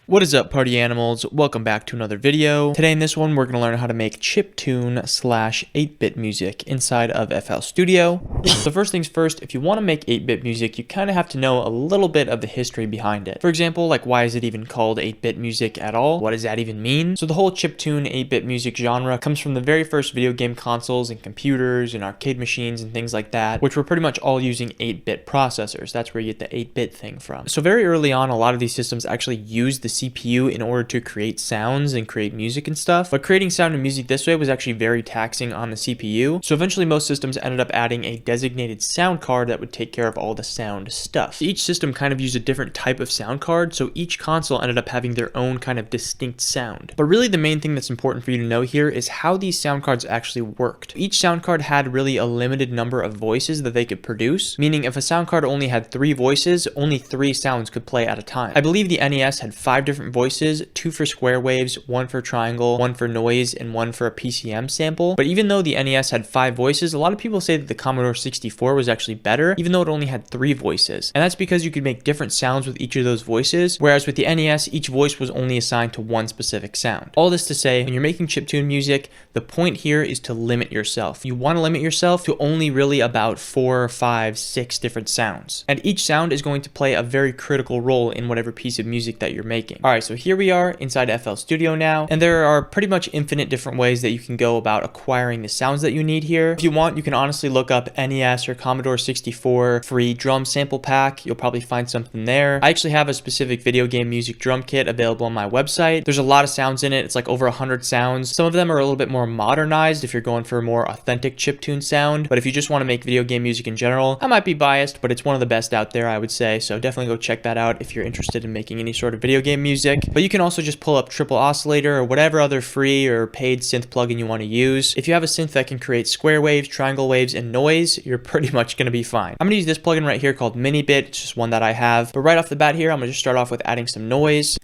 What is up, party animals? Welcome back to another video. Today in this one, we're going to learn how to make chiptune slash 8-bit music inside of FL Studio. So first things first, if you want to make 8-bit music, you kind of have to know a little bit of the history behind it. For example, like why is it even called 8-bit music at all? What does that even mean? So the whole chiptune 8-bit music genre comes from the very first video game consoles and computers and arcade machines and things like that, which were pretty much all using 8-bit processors. That's where you get the 8-bit thing from. So very early on, a lot of these systems actually used the CPU in order to create sounds and create music and stuff, but creating sound and music this way was actually very taxing on the CPU. So eventually most systems ended up adding a designated sound card that would take care of all the sound stuff. Each system kind of used a different type of sound card, so each console ended up having their own kind of distinct sound. But really the main thing that's important for you to know here is how these sound cards actually worked. Each sound card had really a limited number of voices that they could produce, meaning if a sound card only had 3 voices, only 3 sounds could play at a time. I believe the NES had 5 different voices, 2 for square waves, 1 for triangle, 1 for noise, and 1 for a PCM sample. But even though the NES had 5 voices, a lot of people say that the Commodore 64 was actually better, even though it only had 3 voices. And that's because you could make different sounds with each of those voices, whereas with the NES, each voice was only assigned to one specific sound. All this to say, when you're making chiptune music, the point here is to limit yourself. You want to limit yourself to only really about 4, 5, 6 different sounds. And each sound is going to play a very critical role in whatever piece of music that you're making. Alright, so here we are inside FL Studio now, and there are pretty much infinite different ways that you can go about acquiring the sounds that you need here. If you want, you can honestly look up NES or Commodore 64 free drum sample pack. You'll probably find something there. I actually have a specific video game music drum kit available on my website. There's a lot of sounds in it. It's like over 100 sounds. Some of them are a little bit more modernized if you're going for a more authentic chiptune sound, but if you just want to make video game music in general, I might be biased, but it's one of the best out there, I would say. So definitely go check that out if you're interested in making any sort of video game music. But you can also just pull up Triple Oscillator or whatever other free or paid synth plugin you want to use. If you have a synth that can create square waves, triangle waves, and noise, you're pretty much going to be fine. I'm going to use this plugin right here called Minibit. It's just one that I have. But right off the bat here, I'm going to just start off with adding some noise.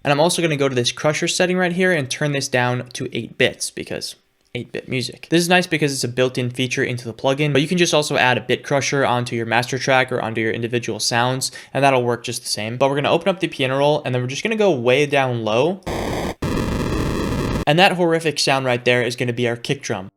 And I'm also going to go to this crusher setting right here and turn this down to 8 bits because 8-bit music. This is nice because it's a built-in feature into the plugin, but you can just also add a bit crusher onto your master track or onto your individual sounds, and that'll work just the same. But we're going to open up the piano roll, and then we're just going to go way down low. And that horrific sound right there is going to be our kick drum.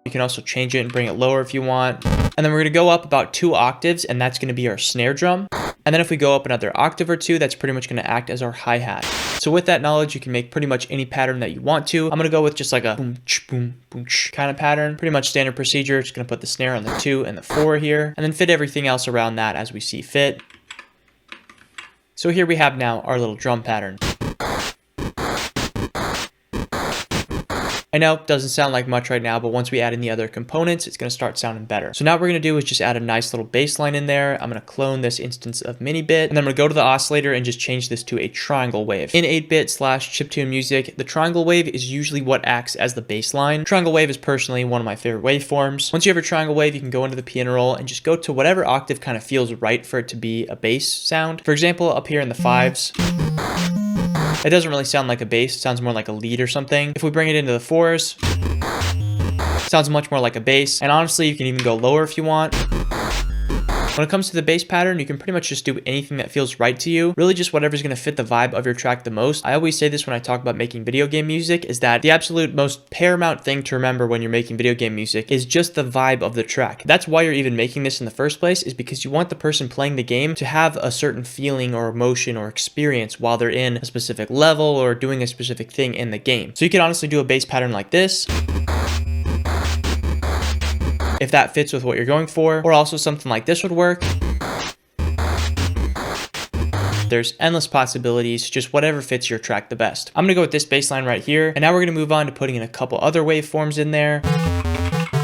You can also change it and bring it lower if you want. And then we're going to go up about 2 octaves, and that's going to be our snare drum. And then if we go up another octave or 2, that's pretty much going to act as our hi-hat. So with that knowledge, you can make pretty much any pattern that you want to. I'm going to go with just like a boom, ch, boom, boom, ch kind of pattern. Pretty much standard procedure. Just going to put the snare on the 2 and the 4 here, and then fit everything else around that as we see fit. So here we have now our little drum pattern. I know it doesn't sound like much right now, but once we add in the other components, it's going to start sounding better. So now what we're going to do is just add a nice little bass line in there. I'm going to clone this instance of Minibit, and then I'm going to go to the oscillator and just change this to a triangle wave. In 8-bit slash chiptune music, the triangle wave is usually what acts as the bass line. Triangle wave is personally one of my favorite waveforms. Once you have a triangle wave, you can go into the piano roll and just go to whatever octave kind of feels right for it to be a bass sound. For example, up here in the 5s, it doesn't really sound like a bass, it sounds more like a lead or something. If we bring it into the 4s, it sounds much more like a bass. And honestly, you can even go lower if you want. When it comes to the bass pattern, you can pretty much just do anything that feels right to you. Really just whatever's going to fit the vibe of your track the most. I always say this when I talk about making video game music, is that the absolute most paramount thing to remember when you're making video game music is just the vibe of the track. That's why you're even making this in the first place, is because you want the person playing the game to have a certain feeling or emotion or experience while they're in a specific level or doing a specific thing in the game. So you can honestly do a bass pattern like this, if that fits with what you're going for, or also something like this would work. There's endless possibilities, just whatever fits your track the best. I'm gonna go with this bass line right here, and now we're gonna move on to putting in a couple other waveforms in there.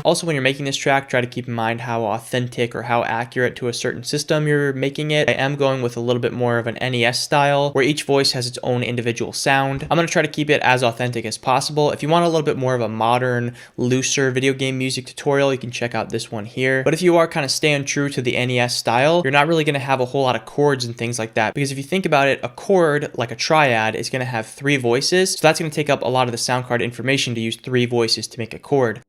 Also, when you're making this track, try to keep in mind how authentic or how accurate to a certain system you're making it. I am going with a little bit more of an NES style, where each voice has its own individual sound. I'm going to try to keep it as authentic as possible. If you want a little bit more of a modern, looser video game music tutorial, you can check out this one here. But if you are kind of staying true to the NES style, you're not really going to have a whole lot of chords and things like that. Because if you think about it, a chord, like a triad, is going to have 3 voices. So that's going to take up a lot of the sound card information to use 3 voices to make a chord.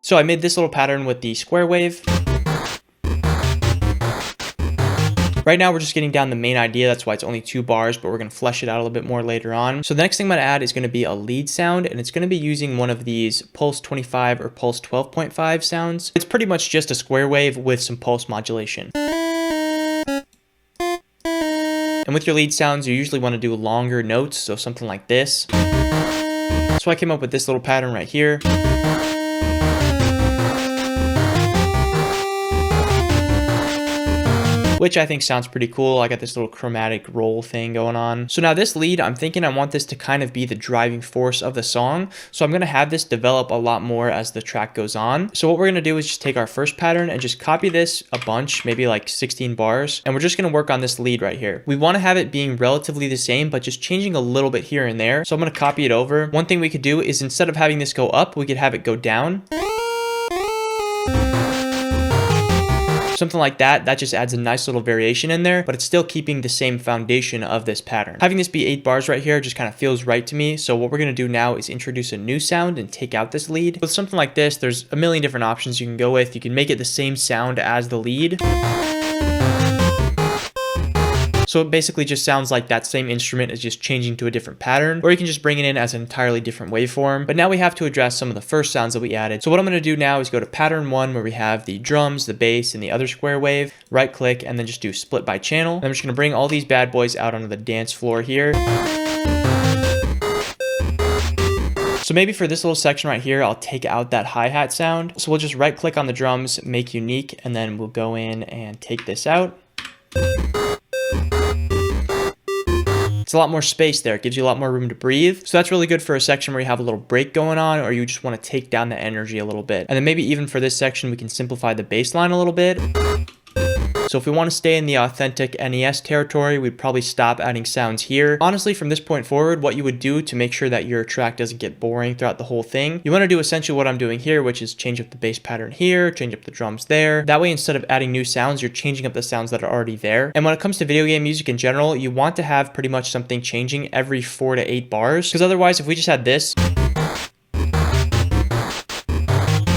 So I made this little pattern with the square wave. Right now we're just getting down the main idea. That's why it's only 2 bars, but we're going to flesh it out a little bit more later on. So the next thing I'm going to add is going to be a lead sound, and it's going to be using one of these pulse 25 or pulse 12.5 sounds. It's pretty much just a square wave with some pulse modulation. And with your lead sounds, you usually want to do longer notes, so something like this. So I came up with this little pattern right here. Which I think sounds pretty cool. I got this little chromatic roll thing going on. So now this lead, I'm thinking I want this to kind of be the driving force of the song. So I'm going to have this develop a lot more as the track goes on. So what we're going to do is just take our first pattern and just copy this a bunch, maybe like 16 bars. And we're just going to work on this lead right here. We want to have it being relatively the same, but just changing a little bit here and there. So I'm going to copy it over. One thing we could do is instead of having this go up, we could have it go down. Something like that. That just adds a nice little variation in there, but it's still keeping the same foundation of this pattern. Having this be 8 bars right here just kind of feels right to me. So what we're going to do now is introduce a new sound and take out this lead. With something like this, there's a million different options you can go with. You can make it the same sound as the lead. So it basically just sounds like that same instrument is just changing to a different pattern, or you can just bring it in as an entirely different waveform. But now we have to address some of the first sounds that we added. So what I'm going to do now is go to pattern 1 where we have the drums, the bass, and the other square wave, right click, and then just do split by channel. And I'm just going to bring all these bad boys out onto the dance floor here. So maybe for this little section right here, I'll take out that hi-hat sound. So we'll just right click on the drums, make unique, and then we'll go in and take this out. It's a lot more space there. It gives you a lot more room to breathe. So that's really good for a section where you have a little break going on, or you just want to take down the energy a little bit. And then maybe even for this section, we can simplify the bass line a little bit. So if we want to stay in the authentic NES territory, we'd probably stop adding sounds here. Honestly, from this point forward, what you would do to make sure that your track doesn't get boring throughout the whole thing, you want to do essentially what I'm doing here, which is change up the bass pattern here, change up the drums there. That way, instead of adding new sounds, you're changing up the sounds that are already there. And when it comes to video game music in general, you want to have pretty much something changing every 4 to 8 bars. Because otherwise, if we just had this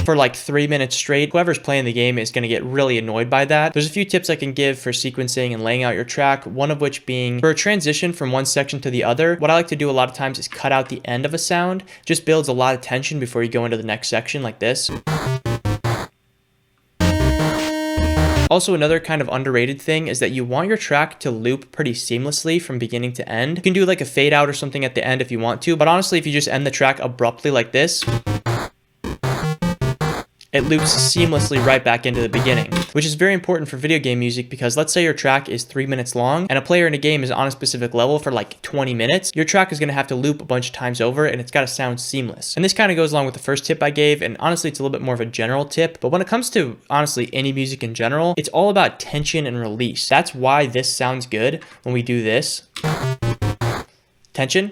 for like 3 minutes straight, whoever's playing the game is going to get really annoyed by that. There's a few tips I can give for sequencing and laying out your track, one of which being for a transition from one section to the other. What I like to do a lot of times is cut out the end of a sound. Just builds a lot of tension before you go into the next section like this. Also, another kind of underrated thing is that you want your track to loop pretty seamlessly from beginning to end. You can do like a fade out or something at the end if you want to, but honestly, if you just end the track abruptly like this, it loops seamlessly right back into the beginning, which is very important for video game music because let's say your track is 3 minutes long and a player in a game is on a specific level for like 20 minutes. Your track is going to have to loop a bunch of times over and it's got to sound seamless. And this kind of goes along with the first tip I gave, and honestly, it's a little bit more of a general tip, but when it comes to honestly any music in general, it's all about tension and release. That's why this sounds good when we do this. Tension,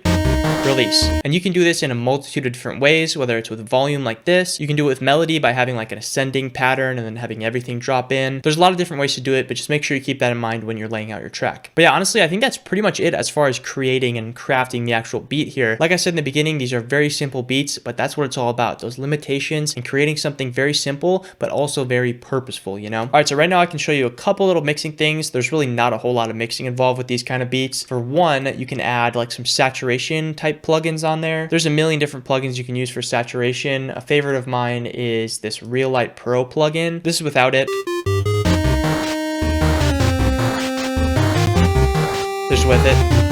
release. And you can do this in a multitude of different ways, whether it's with volume like this. You can do it with melody by having like an ascending pattern and then having everything drop in. There's a lot of different ways to do it, but just make sure you keep that in mind when you're laying out your track. But yeah, honestly, I think that's pretty much it as far as creating and crafting the actual beat here. Like I said in the beginning, these are very simple beats, but that's what it's all about. Those limitations and creating something very simple, but also very purposeful, you know? All right, so right now I can show you a couple little mixing things. There's really not a whole lot of mixing involved with these kind of beats. For one, you can add like some saturation type plugins on there. There's a million different plugins you can use for saturation. A favorite of mine is this Real Light Pro plugin. This is without it. Just with it.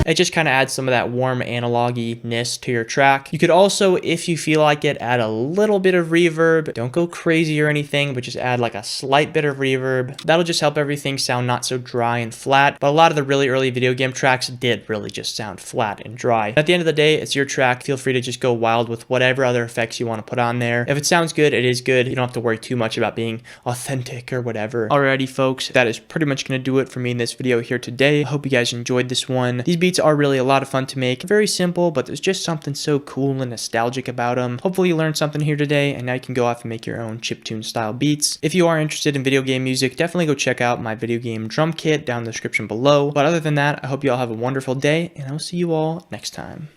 It just kind of adds some of that warm analog-ness to your track. You could also, if you feel like it, add a little bit of reverb. Don't go crazy or anything, but just add like a slight bit of reverb. That'll just help everything sound not so dry and flat. But a lot of the really early video game tracks did really just sound flat and dry. At the end of the day, it's your track. Feel free to just go wild with whatever other effects you want to put on there. If it sounds good, it is good. You don't have to worry too much about being authentic or whatever. Alrighty, folks, that is pretty much going to do it for me in this video here today. I hope you guys enjoyed this one. These beats are really a lot of fun to make. Very simple, but there's just something so cool and nostalgic about them. Hopefully you learned something here today, and now you can go off and make your own chiptune style beats. If you are interested in video game music, definitely go check out my video game drum kit down in the description below. But other than that, I hope you all have a wonderful day, and I'll see you all next time.